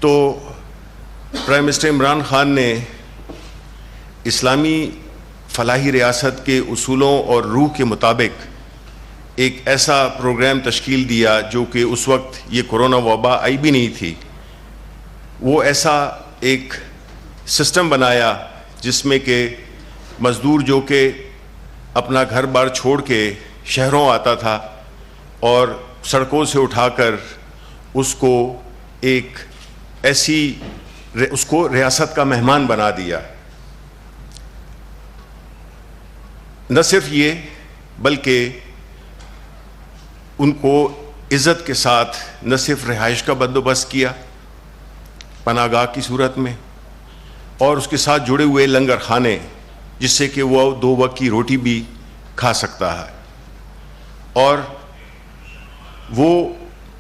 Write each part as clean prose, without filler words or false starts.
تو prime minister Imran Khan نے اسلامی فلاحی ریاست کے اصولوں اور روح کے مطابق ایک ایسا پروگرام تشکیل دیا جو کہ اس وقت یہ کورونا وبا آئی بھی نہیں تھی. وہ ایسا ایک سسٹم بنایا جس میں کہ مزدور جو کہ اپنا گھر بار چھوڑ کے شہروں آتا تھا اور سڑکوں سے اٹھا کر اس کو ایک ایسی اس کو ریاست کا مہمان بنا دیا. نہ صرف یہ بلکہ ان کو عزت کے ساتھ نہ صرف رہائش کا بندوبست کیا پناہ گاہ کی صورت میں، اور اس کے ساتھ جڑے ہوئے لنگر خانے جس سے کہ وہ 2 وقت کی روٹی بھی کھا سکتا ہے، اور وہ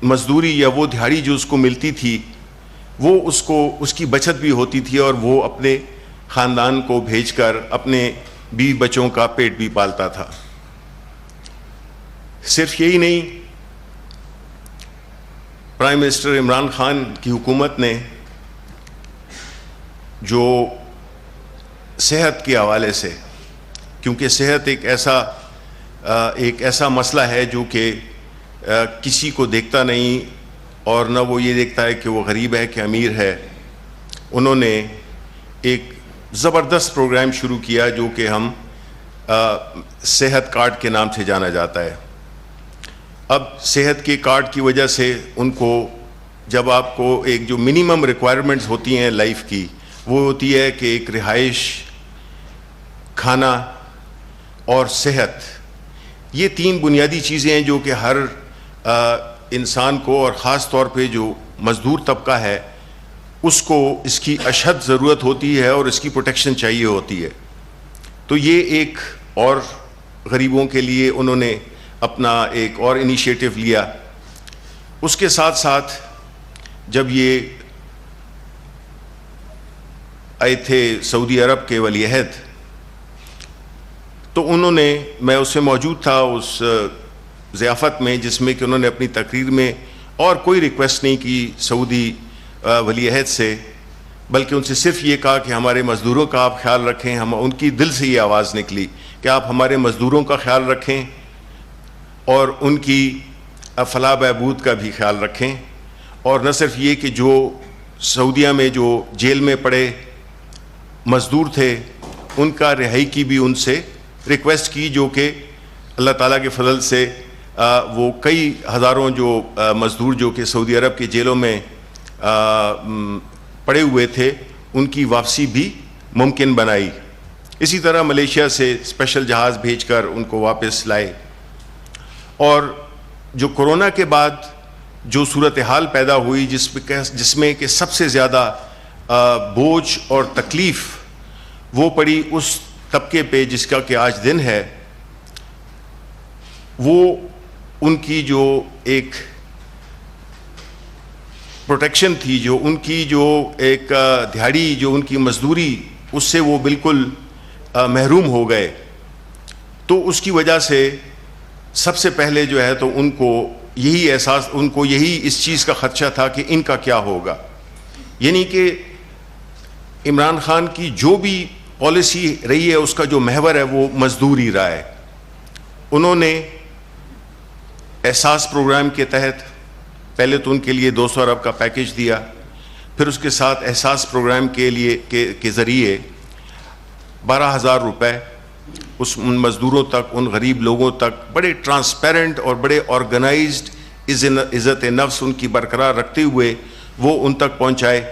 مزدوری یا وہ دہاڑی جو اس کو ملتی تھی وہ اس کی بچت بھی ہوتی تھی اور وہ اپنے خاندان کو بھیج کر اپنے بیوی بچوں کا پیٹ بھی پالتا تھا. صرف یہی نہیں، پرائم منسٹر عمران خان کی حکومت نے جو صحت کے حوالے سے، کیونکہ صحت ایک ایسا مسئلہ ہے جو کہ کسی کو دیکھتا نہیں اور نہ وہ یہ دیکھتا ہے کہ وہ غریب ہے کہ امیر ہے، انہوں نے ایک زبردست پروگرام شروع کیا جو کہ ہم صحت کارڈ کے نام سے جانا جاتا ہے. اب صحت کے کارڈ کی وجہ سے ان کو جب آپ کو ایک جو منیمم ریکوائرمنٹس ہوتی ہیں لائف کی، وہ ہوتی ہے کہ ایک رہائش، کھانا اور صحت، یہ 3 بنیادی چیزیں ہیں جو کہ ہر انسان کو اور خاص طور پہ جو مزدور طبقہ ہے اس کو اس کی اشد ضرورت ہوتی ہے اور اس کی پروٹیکشن چاہیے ہوتی ہے. تو یہ ایک اور غریبوں کے لیے انہوں نے اپنا ایک اور انیشیٹو لیا. اس کے ساتھ ساتھ جب یہ آئے تھے سعودی عرب کے ولی عہد، تو انہوں نے، میں اس سے موجود تھا اس ضیافت میں جس میں کہ انہوں نے اپنی تقریر میں اور کوئی ریکویسٹ نہیں کی سعودی ولی عہد سے، بلکہ ان سے صرف یہ کہا کہ ہمارے مزدوروں کا آپ خیال رکھیں. ان کی دل سے یہ آواز نکلی کہ آپ ہمارے مزدوروں کا خیال رکھیں اور ان کی فلاح بہبود کا بھی خیال رکھیں. اور نہ صرف یہ کہ جو سعودیہ میں جو جیل میں پڑے مزدور تھے ان کا رہائی کی بھی ان سے ریکویسٹ کی، جو کہ اللہ تعالیٰ کے فضل سے وہ کئی ہزاروں جو مزدور جو کہ سعودی عرب کے جیلوں میں پڑے ہوئے تھے ان کی واپسی بھی ممکن بنائی. اسی طرح ملیشیا سے اسپیشل جہاز بھیج کر ان کو واپس لائے. اور جو کورونا کے بعد جو صورتحال پیدا ہوئی جس میں کہ سب سے زیادہ بوجھ اور تکلیف وہ پڑی اس طبقے پہ جس کا کہ آج دن ہے، وہ ان کی جو ایک پروٹیکشن تھی، جو ان کی جو ایک دہاڑی، جو ان کی مزدوری، اس سے وہ بالکل محروم ہو گئے. تو اس کی وجہ سے سب سے پہلے جو ہے تو ان کو یہی احساس، ان کو یہی اس چیز کا خدشہ تھا کہ ان کا کیا ہوگا. یعنی کہ عمران خان کی جو بھی پالیسی رہی ہے اس کا جو محور ہے وہ مزدور ہی رہا ہے. انہوں نے احساس پروگرام کے تحت پہلے تو ان کے لیے 200 ارب کا پیکج دیا، پھر اس کے ساتھ احساس پروگرام کے ذریعے 12,000 روپے ان مزدوروں تک، ان غریب لوگوں تک بڑے ٹرانسپیرنٹ اور بڑے آرگنائزڈ عزت نفس ان کی برقرار رکھتے ہوئے وہ ان تک پہنچائے.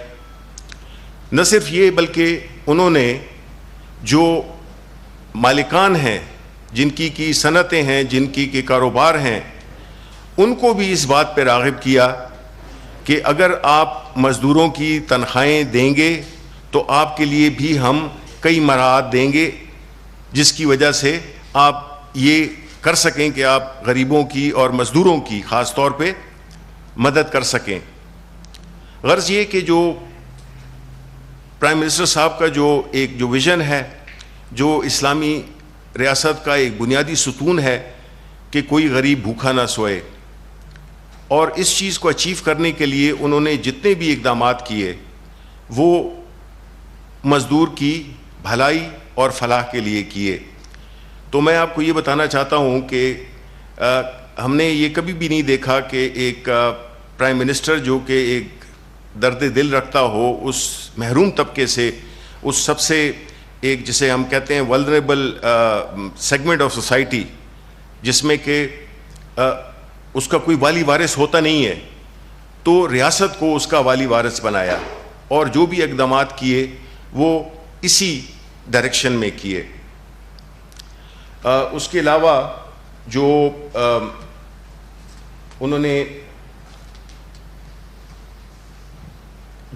نہ صرف یہ بلکہ انہوں نے جو مالکان ہیں، جن کی صنعتیں ہیں، جن کی کاروبار ہیں، ان کو بھی اس بات پہ راغب کیا کہ اگر آپ مزدوروں کی تنخواہیں دیں گے تو آپ کے لیے بھی ہم کئی مراحت دیں گے جس کی وجہ سے آپ یہ کر سکیں کہ آپ غریبوں کی اور مزدوروں کی خاص طور پہ مدد کر سکیں. غرض یہ کہ جو پرائم منسٹر صاحب کا جو ویژن ہے، جو اسلامی ریاست کا ایک بنیادی ستون ہے کہ کوئی غریب بھوکا نہ سوئے، اور اس چیز کو اچیو کرنے کے لیے انہوں نے جتنے بھی اقدامات کیے وہ مزدور کی بھلائی اور فلاح کے لیے کیے. تو میں آپ کو یہ بتانا چاہتا ہوں کہ ہم نے یہ کبھی بھی نہیں دیکھا کہ ایک پرائم منسٹر جو کہ ایک درد دل رکھتا ہو اس محروم طبقے سے, اس سب سے ایک جسے ہم کہتے ہیں ولنریبل سیگمنٹ آف سوسائٹی, جس میں کہ اس کا کوئی والی وارث ہوتا نہیں ہے, تو ریاست کو اس کا والی وارث بنایا اور جو بھی اقدامات کیے وہ اسی ڈائریکشن میں کیے. اس کے علاوہ جو انہوں نے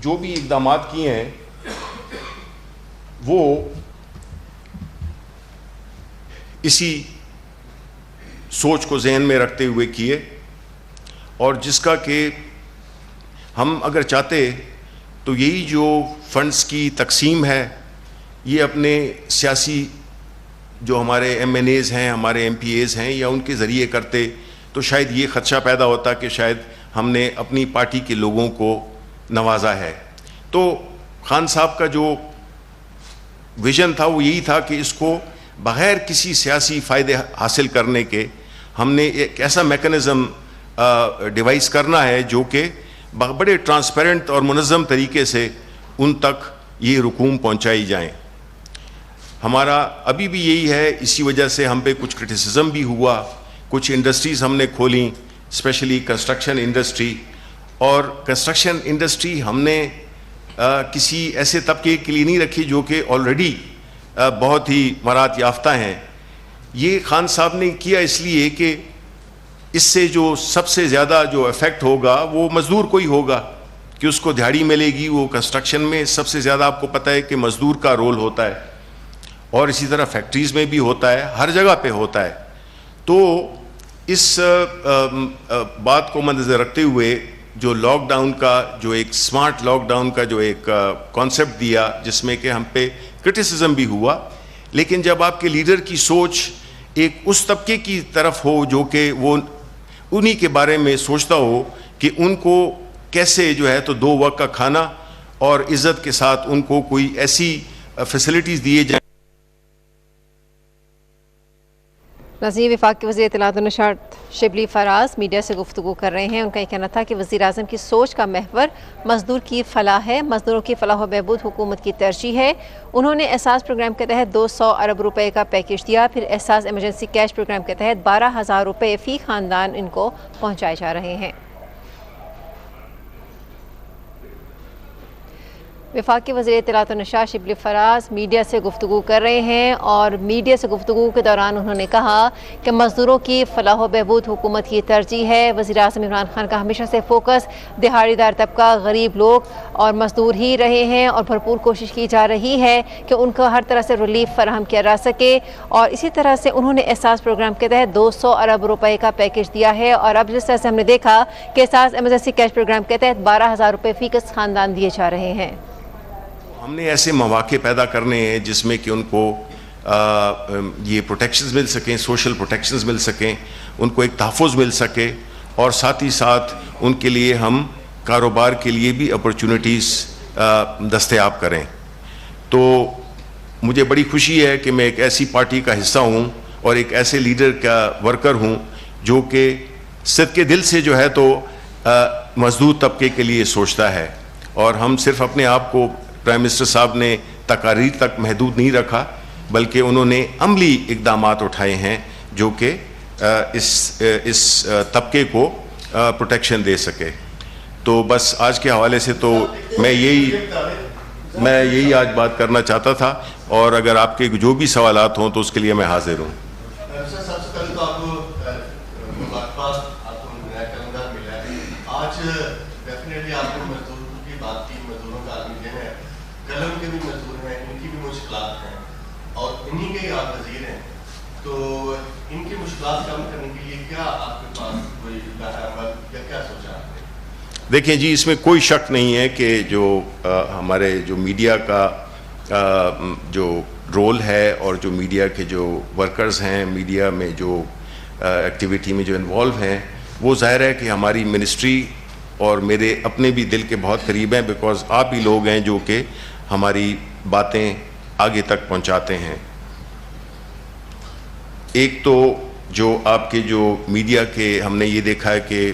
جو بھی اقدامات کیے ہیں وہ اسی سوچ کو ذہن میں رکھتے ہوئے کیے, اور جس کا کہ ہم اگر چاہتے تو یہی جو فنڈز کی تقسیم ہے یہ اپنے سیاسی جو ہمارے ایم این ایز ہیں, ہمارے ایم پی ایز ہیں, یا ان کے ذریعے کرتے تو شاید یہ خدشہ پیدا ہوتا کہ شاید ہم نے اپنی پارٹی کے لوگوں کو نوازا ہے. تو خان صاحب کا جو ویژن تھا وہ یہی تھا کہ اس کو بغیر کسی سیاسی فائدے حاصل کرنے کے ہم نے ایک ایسا میکنزم ڈیوائس کرنا ہے جو کہ بڑے ٹرانسپیرنٹ اور منظم طریقے سے ان تک یہ رقوم پہنچائی جائیں. ہمارا ابھی بھی یہی ہے, اسی وجہ سے ہم پہ کچھ کرٹیسزم بھی ہوا, کچھ انڈسٹریز ہم نے کھولیں, اسپیشلی کنسٹرکشن انڈسٹری. اور کنسٹرکشن انڈسٹری ہم نے کسی ایسے طبقے کے لیے نہیں رکھی جو کہ آلریڈی بہت ہی مہارت یافتہ ہیں. یہ خان صاحب نے کیا اس لیے کہ اس سے جو سب سے زیادہ جو افیکٹ ہوگا وہ مزدور کو ہی ہوگا, کہ اس کو دہاڑی ملے گی. وہ کنسٹرکشن میں سب سے زیادہ آپ کو پتہ ہے کہ مزدور کا رول ہوتا ہے, اور اسی طرح فیکٹریز میں بھی ہوتا ہے, ہر جگہ پہ ہوتا ہے. تو اس بات کو مد نظر رکھتے ہوئے جو لاک ڈاؤن کا جو ایک سمارٹ لاک ڈاؤن کا جو ایک کانسیپٹ دیا, جس میں کہ ہم پہ کرٹیسزم بھی ہوا, لیکن جب آپ کے لیڈر کی سوچ ایک اس طبقے کی طرف ہو جو کہ وہ انہی کے بارے میں سوچتا ہو کہ ان کو کیسے جو ہے تو 2 وقت کا کھانا اور عزت کے ساتھ ان کو کوئی ایسی فیسلٹیز دیے جائیں. ناظرین، وفاق کے وزیر اطلاعات و نشریات شبلی فراز میڈیا سے گفتگو کر رہے ہیں. ان کا یہ کہنا تھا کہ وزیر اعظم کی سوچ کا محور مزدور کی فلاح ہے, مزدوروں کی فلاح و بہبود حکومت کی ترجیح ہے. انہوں نے احساس پروگرام کے تحت 200 ارب روپے کا پیکیج دیا, پھر احساس ایمرجنسی کیش پروگرام کے تحت 12,000 روپے فی خاندان ان کو پہنچائے جا رہے ہیں. وفاق کے وزیر اطلاعات و نشریات شبلی فراز میڈیا سے گفتگو کر رہے ہیں, اور میڈیا سے گفتگو کے دوران انہوں نے کہا کہ مزدوروں کی فلاح و بہبود حکومت کی ترجیح ہے. وزیر اعظم عمران خان کا ہمیشہ سے فوکس دہاڑی دار طبقہ, غریب لوگ اور مزدور ہی رہے ہیں, اور بھرپور کوشش کی جا رہی ہے کہ ان کو ہر طرح سے ریلیف فراہم کیا جا سکے. اور اسی طرح سے انہوں نے احساس پروگرام کے تحت 200 ارب روپے کا پیکیج دیا ہے, اور اب جس طرح سے ہم نے دیکھا کہ احساس ایمرجنسی کیش پروگرام کے تحت 12,000 روپے فی کس خاندان دیے جا رہے ہیں. ہم نے ایسے مواقع پیدا کرنے ہیں جس میں کہ ان کو یہ پروٹیکشنز مل سکیں, سوشل پروٹیکشنز مل سکیں, ان کو ایک تحفظ مل سکے, اور ساتھ ہی ساتھ ان کے لیے ہم کاروبار کے لیے بھی اپرچونٹیز دستیاب کریں. تو مجھے بڑی خوشی ہے کہ میں ایک ایسی پارٹی کا حصہ ہوں اور ایک ایسے لیڈر کا ورکر ہوں جو کہ صدقے دل سے جو ہے تو مزدور طبقے کے لیے سوچتا ہے. اور ہم صرف اپنے آپ کو پرائم منسٹر صاحب نے تقاریر تک محدود نہیں رکھا, بلکہ انہوں نے عملی اقدامات اٹھائے ہیں جو کہ اس طبقے کو پروٹیکشن دے سکے. تو بس آج کے حوالے سے تو میں یہی آج بات کرنا چاہتا تھا, اور اگر آپ کے جو بھی سوالات ہوں تو اس کے لیے میں حاضر ہوں. قلم کے بھی مزدور ہیں, ان کی بھی مشکلات ہیں, اور انہی کے آپ وزیر ہیں, تو ان کی مشکلات کم کرنے کے لیے کیا آپ کے پاس کوئی عمل یا کیا سوچا آپ نے؟ دیکھیں جی, اس میں کوئی شک نہیں ہے کہ جو ہمارے جو میڈیا کا جو رول ہے, اور جو میڈیا کے جو ورکرز ہیں, میڈیا میں جو ایکٹیویٹی میں جو انوالو ہیں, وہ ظاہر ہے کہ ہماری منسٹری اور میرے اپنے بھی دل کے بہت قریب ہیں، بیکاز آپ ہی لوگ ہیں جو کہ ہماری باتیں آگے تک پہنچاتے ہیں. ایک تو جو آپ کے جو میڈیا کے ہم نے یہ دیکھا ہے کہ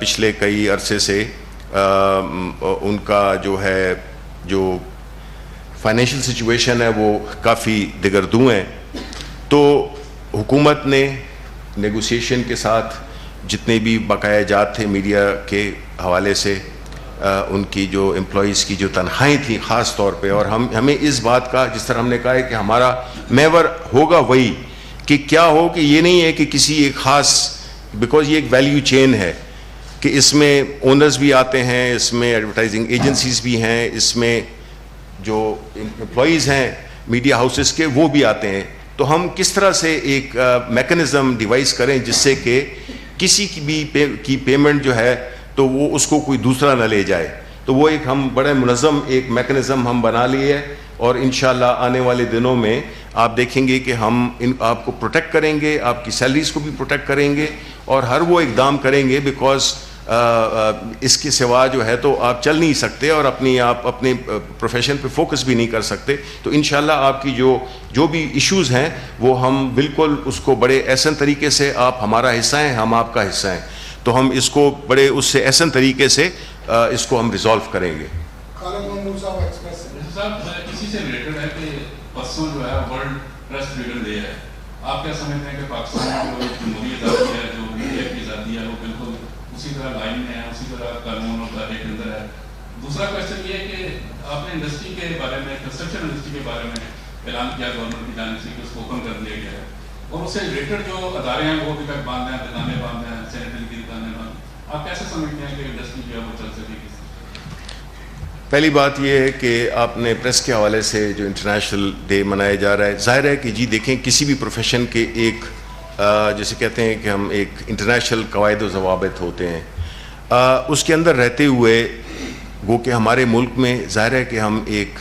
پچھلے کئی عرصے سے ان کا جو ہے جو فائنینشیل سچویشن ہے وہ کافی دگردوں ہے. تو حکومت نے نیگوسیشن کے ساتھ جتنے بھی بقایا جات تھے میڈیا کے حوالے سے ان کی جو امپلائیز کی جو تنخواہیں تھیں خاص طور پہ، اور ہمیں اس بات کا جس طرح ہم نے کہا ہے کہ ہمارا محور ہوگا وہی کہ کیا ہو کہ یہ نہیں ہے کہ کسی ایک خاص، بیکاز یہ ایک ویلیو چین ہے کہ اس میں اونرز بھی آتے ہیں، اس میں ایڈورٹائزنگ ایجنسیز بھی ہیں، اس میں جو امپلائیز ہیں میڈیا ہاؤسز کے وہ بھی آتے ہیں. تو ہم کس طرح سے ایک میکنزم ڈیوائز کریں جس سے کہ کسی کی بھی کی پیمنٹ جو ہے تو وہ اس کو کوئی دوسرا نہ لے جائے. تو وہ ایک ہم بڑے منظم ایک میکنزم ہم بنا لیے ہے، اور انشاءاللہ آنے والے دنوں میں آپ دیکھیں گے کہ ہم آپ کو پروٹیکٹ کریں گے، آپ کی سیلریز کو بھی پروٹیکٹ کریں گے، اور ہر وہ اقدام کریں گے بیکاز اس کے سوا جو ہے تو آپ چل نہیں سکتے اور آپ اپنے پروفیشن پہ فوکس بھی نہیں کر سکتے. تو انشاءاللہ آپ کی جو بھی ایشوز ہیں وہ ہم بالکل اس کو بڑے احسن طریقے سے، آپ ہمارا حصہ ہیں، ہم آپ کا حصہ ہیں، تو ہم اس کو بڑے اس سے احسن طریقے سے اس کو ہم ریزالو کریں گے. صاحب اسی سے ریلیٹڈ ہے کہ پرسوں جو ہے ورلڈ پریس فریڈم ڈے ہے. آپ کیا سمجھتے ہیں کہ پاکستان کی جو جمہوری آزادی ہے، جو میڈیا کی آزادی ہے، وہ بالکل اسی طرح لائن میں ہے، اسی طرح قانون اور دائرے کے اندر ہے؟ دوسرا کوشچن یہ ہے کہ آپ نے انڈسٹری کے بارے میں، کنسٹرکشن انڈسٹری کے بارے میں اعلان کیا گورنمنٹ کی جانب سے کہ اس کو اوپن کر دیا گیا ہے، اور اس سے ریلیٹڈ جو ادارے ہیں وہ ابھی تک بند ہیں، دکانیں بند ہیں، سینیٹری کی دکانیں بند. آپ کیسے سمجھتے ہیں کہ انڈسٹری جو ہے وہ چل سکے گی؟ پہلی بات یہ ہے کہ آپ نے پریس کے حوالے سے جو انٹرنیشنل ڈے منایا جا رہا ہے، ظاہر ہے کہ جی دیکھیں کسی بھی پروفیشن کے ایک جیسے کہتے ہیں کہ ہم ایک انٹرنیشنل قواعد و ضوابط ہوتے ہیں، اس کے اندر رہتے ہوئے وہ کہ ہمارے ملک میں ظاہر ہے کہ ہم ایک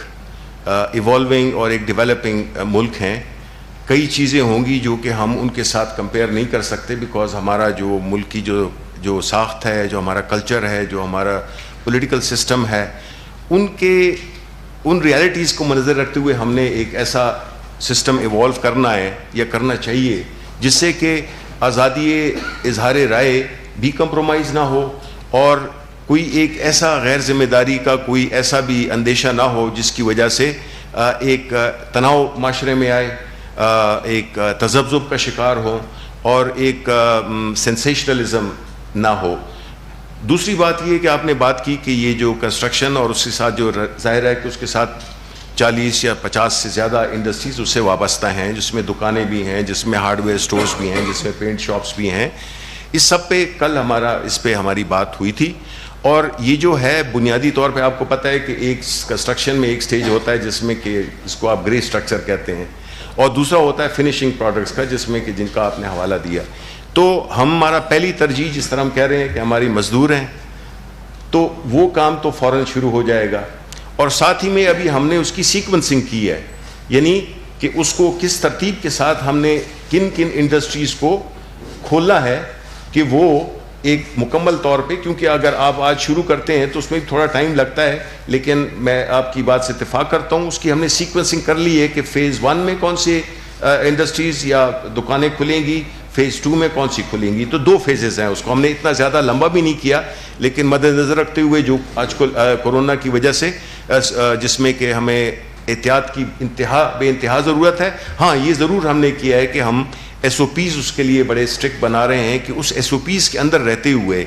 ایوالونگ اور ایک ڈیولپنگ ملک ہیں. کئی چیزیں ہوں گی جو کہ ہم ان کے ساتھ کمپیئر نہیں کر سکتے، بیکاز ہمارا جو ملک کی جو ساخت ہے، جو ہمارا کلچر ہے، جو ہمارا پولیٹیکل سسٹم ہے، ان ریالٹیز کو منظر رکھتے ہوئے ہم نے ایک ایسا سسٹم ایوالو کرنا ہے یا کرنا چاہیے جس سے کہ آزادی اظہار رائے بھی کمپرومائز نہ ہو، اور کوئی ایک ایسا غیر ذمہ داری کا کوئی ایسا بھی اندیشہ نہ ہو جس کی وجہ سے ایک تناؤ معاشرے میں آئے، ایک تذبذب کا شکار ہو، اور ایک سینسیشنلزم نہ ہو. دوسری بات یہ کہ آپ نے بات کی کہ یہ جو کنسٹرکشن اور اس کے ساتھ جو ظاہر ہے کہ اس کے ساتھ 40 یا 50 سے زیادہ انڈسٹریز اس سے وابستہ ہیں، جس میں دکانیں بھی ہیں، جس میں ہارڈ ویئر سٹورز بھی ہیں، جس میں پینٹ شاپس بھی ہیں. اس سب پہ کل اس پہ ہماری بات ہوئی تھی. اور یہ جو ہے بنیادی طور پہ آپ کو پتہ ہے کہ ایک کنسٹرکشن میں ایک سٹیج ہوتا ہے جس میں کہ اس کو آپ گرے سٹرکچر کہتے ہیں، اور دوسرا ہوتا ہے فنیشنگ پروڈکٹس کا جس میں کہ جن کا آپ نے حوالہ دیا. تو ہمارا پہلی ترجیح جس طرح ہم کہہ رہے ہیں کہ ہماری مزدور ہیں، تو وہ کام تو فوراً شروع ہو جائے گا. اور ساتھ ہی میں ابھی ہم نے اس کی سیکوینسنگ کی ہے، یعنی کہ اس کو کس ترتیب کے ساتھ ہم نے کن کن انڈسٹریز کو کھولنا ہے کہ وہ ایک مکمل طور پہ، کیونکہ اگر آپ آج شروع کرتے ہیں تو اس میں تھوڑا ٹائم لگتا ہے، لیکن میں آپ کی بات سے اتفاق کرتا ہوں، اس کی ہم نے سیکوینسنگ کر لی ہے کہ فیز 1 میں کون سے انڈسٹریز یا دکانیں کھلیں گی، فیز 2 میں کون سی کھلیں گی. تو 2 فیزز ہیں. اس کو ہم نے اتنا زیادہ لمبا بھی نہیں کیا، لیکن مد نظر رکھتے ہوئے جو آج کل کورونا کی وجہ سے جس میں کہ ہمیں احتیاط کی بے انتہا ضرورت ہے. ہاں یہ ضرور ہم نے کیا ہے کہ ہم SOPs اس کے لیے بڑے اسٹرکٹ بنا رہے ہیں کہ اس SOPs کے اندر رہتے ہوئے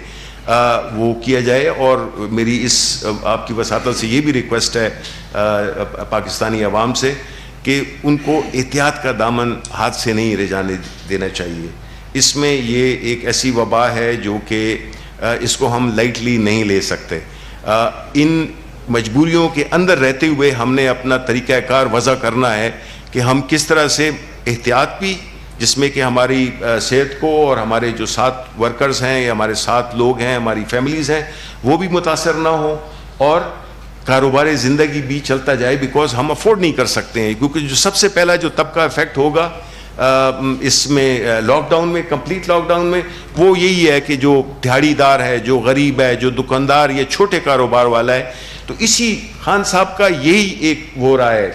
وہ کیا جائے. اور میری اس آپ کی وساطت سے یہ بھی ریکویسٹ ہے پاکستانی عوام سے کہ ان کو احتیاط کا دامن ہاتھ سے نہیں رہ جانے دینا چاہیے. اس میں یہ ایک ایسی وبا ہے جو کہ اس کو ہم لائٹلی نہیں لے سکتے. ان مجبوریوں کے اندر رہتے ہوئے ہم نے اپنا طریقہ کار وضع کرنا ہے کہ ہم کس طرح سے احتیاط بھی، جس میں کہ ہماری صحت کو اور ہمارے جو ساتھ ورکرز ہیں یا ہمارے ساتھ لوگ ہیں، ہماری فیملیز ہیں، وہ بھی متاثر نہ ہوں، اور کاروبار زندگی بھی چلتا جائے. بیکاز ہم افورڈ نہیں کر سکتے ہیں، کیونکہ جو سب سے پہلا جو طبقہ افیکٹ ہوگا اس میں لاک ڈاؤن میں، کمپلیٹ لاک ڈاؤن میں، وہ یہی ہے کہ جو دیہڑی دار ہے، جو غریب ہے، جو دکاندار یا چھوٹے کاروبار والا ہے، تو اسی خان صاحب کا یہی ایک وہ رہا ہے،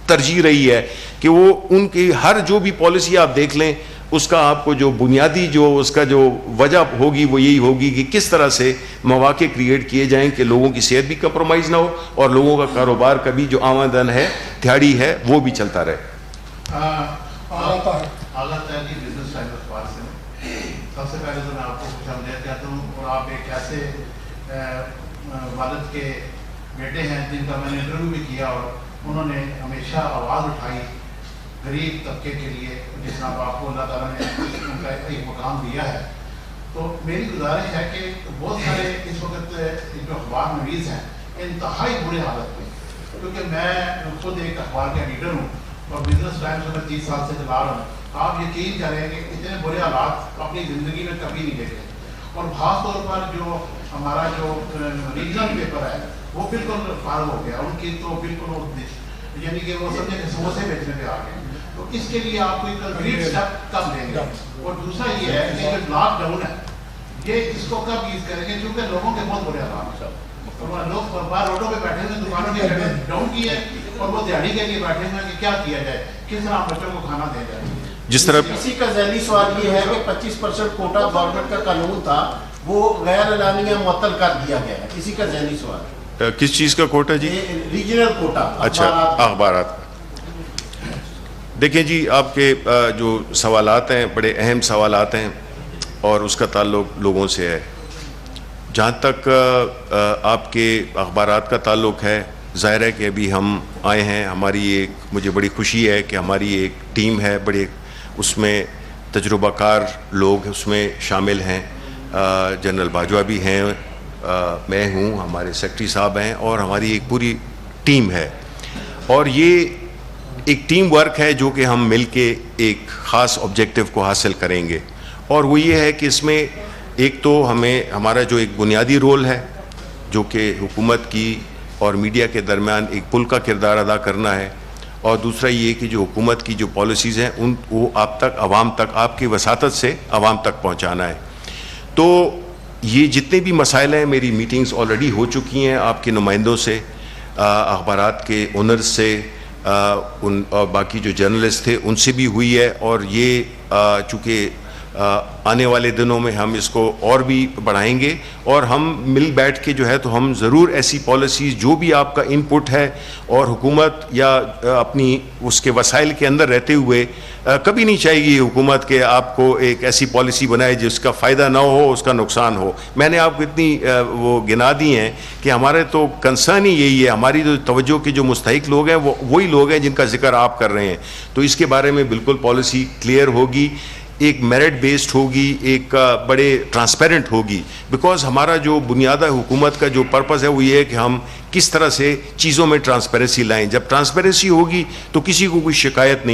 ترجیح رہی ہے کہ وہ ان کی ہر جو بھی پالیسی آپ دیکھ لیں، اس کا آپ کو جو بنیادی جو اس کا جو وجہ ہوگی وہ یہی ہوگی کہ کس طرح سے مواقع کریٹ کیے جائیں کہ لوگوں کی صحت بھی کمپرومائز نہ ہو اور لوگوں کا کاروبار کا بھی جو آمدن ہے، دیہڑی ہے، وہ بھی چلتا رہے۔ اعلیٰ تحقیق بزنس ٹائمز اخبار سے سب سے پہلے تو میں آپ کو خوش آمدید کہتا ہوں، اور آپ ایک ایسے والد کے بیٹے ہیں جن کا میں نے انٹرویو بھی کیا اور انہوں نے ہمیشہ آواز اٹھائی غریب طبقے کے لیے، جس طرح آپ کو اللہ تعالیٰ نے ان کا ایک مقام دیا ہے۔ تو میری گزارش ہے کہ بہت سارے اس وقت جو اخبار نویس ہیں انتہائی برے حالت میں، کیونکہ میں خود ایک اخبار کا ایڈیٹر ہوں اور بزنس ٹائمز میں 30 سال سے چلا رہا ہوں۔ آپ یقین کریں کہ اتنے برے حالات اپنی زندگی میں کبھی نہیں دیکھے، اور خاص طور پر جو ہمارا جو ریجنل پیپر ہے وہ بالکل فارغ ہو گیا، ان کی تو بالکل یعنی کہ وہ سمجھے کہ سموسے بیچنے پہ آ گئے۔ تو اس کے لیے آپ کوئی کنکریٹ اسٹیپ کب لیں گے؟ اور دوسرا یہ ہے کہ جو لاک ڈاؤن ہے یہ اس کو کب یوز کریں گے، کیونکہ لوگوں کے بہت برے حالات ہیں، لوگ باہر روڈوں پہ بیٹھے ہوئے، دکانوں کے ڈاؤن کی ہے اور وہ دیہڑی کے لیے بیٹھے ہوئے کہ کیا کیا جائے، کس طرح بچوں کو کھانا دیا جائے۔ جس طرح اسی کا ذہنی سوال یہ ہے کہ 25% کوٹا گورنمنٹ کا قانون تھا وہ غیر اعلانیہ معطل کر دیا گیا ہے، اسی کا ذہنی سوال۔ کس چیز کا کوٹا جی؟ Regional quota. اچھا، اخبارات۔ دیکھیں جی، آپ کے جو سوالات ہیں بڑے اہم سوالات ہیں اور اس کا تعلق لوگوں سے ہے۔ جہاں تک آپ کے اخبارات کا تعلق ہے، ظاہر ہے کہ ابھی ہم آئے ہیں، ہماری ایک مجھے بڑی خوشی ہے کہ ہماری ایک ٹیم ہے، بڑے اس میں تجربہ کار لوگ اس میں شامل ہیں، جنرل باجوہ بھی ہیں، میں ہوں، ہمارے سیکرٹری صاحب ہیں اور ہماری ایک پوری ٹیم ہے، اور یہ ایک ٹیم ورک ہے جو کہ ہم مل کے ایک خاص آبجیکٹو کو حاصل کریں گے، اور وہ یہ ہے کہ اس میں ایک تو ہمارا جو ایک بنیادی رول ہے جو کہ حکومت کی اور میڈیا کے درمیان ایک پل کا کردار ادا کرنا ہے، اور دوسرا یہ کہ جو حکومت کی جو پالیسیز ہیں وہ آپ تک، عوام تک، آپ کی وساطت سے عوام تک پہنچانا ہے۔ تو یہ جتنے بھی مسائل ہیں، میری میٹنگز آلریڈی ہو چکی ہیں آپ کے نمائندوں سے، اخبارات کے اونرز سے، اور باقی جو جرنلسٹ تھے ان سے بھی ہوئی ہے، اور یہ چونکہ آنے والے دنوں میں ہم اس کو اور بھی بڑھائیں گے، اور ہم مل بیٹھ کے جو ہے تو ہم ضرور ایسی پالیسیز جو بھی آپ کا انپٹ ہے، اور حکومت یا اپنی اس کے وسائل کے اندر رہتے ہوئے کبھی نہیں چاہے گی حکومت کہ آپ کو ایک ایسی پالیسی بنائے جس کا فائدہ نہ ہو، اس کا نقصان ہو۔ میں نے آپ کو اتنی وہ گنا دی ہیں کہ ہمارے تو کنسرن ہی یہی ہے، ہماری جو توجہ کے جو مستحق لوگ ہیں وہ وہی لوگ ہیں جن کا ذکر آپ کر رہے ہیں، تو اس کے بارے میں بالکل پالیسی کلیئر ہوگی، ایک میرٹ بیسڈ ہوگی، ایک بڑے ٹرانسپیرنٹ ہوگی، بیکاز ہمارا جو بنیادہ حکومت کا جو پرپز ہے وہ یہ ہے کہ ہم کس طرح سے چیزوں میں ٹرانسپیرنسی لائیں۔ جب ٹرانسپیرنسی ہوگی تو کسی کو کوئی شکایت نہیں